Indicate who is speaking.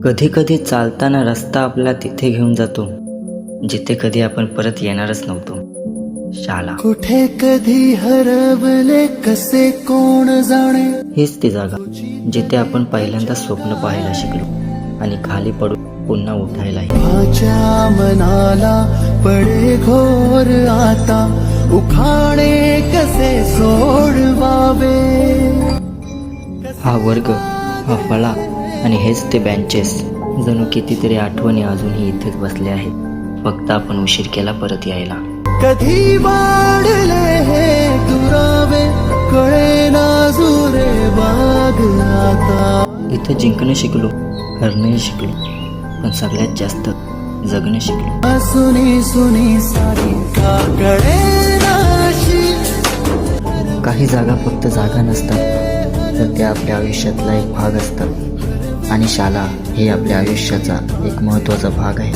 Speaker 1: कधी कधी चालताना रस्ता आपला तिथे घेऊन जातो जिथे कधी आपण परत येणारच नव्हतो. शाळा
Speaker 2: कुठे कधी हरवले कसे कोण जाणे.
Speaker 1: हीच ती जागा जिथे आपण पहिल्यांदा स्वप्न पाहायला शिकलो आणि खाली पडून पुन्हा उठायलाही.
Speaker 2: माझ्या मनाला पडे घोर आता, उखाणे कसे सोडवावे.
Speaker 1: हा वर्ग, हा फळा आणि हेच ते बेंचेस, जणू कितीतरी आठवणी अजूनही इथेच बसले आहेत. फक्त आपण उशीर केला परत यायला.
Speaker 2: कधी वाढले हे दुरावे, कळे ना जुरे बाग आता.
Speaker 1: इथं जिंकणं शिकलो, हरणंही शिकलो, पण सगळ्यात जास्त जगणं शिकलो.
Speaker 2: सुनी सुनी सारी का कळे नाशी.
Speaker 1: काही जागा फक्त जागा नसतात, तर त्या आपल्या आयुष्यातला एक भाग असतात आणि शाळा हे आपल्या आयुष्याचा एक महत्त्वाचा भाग आहे.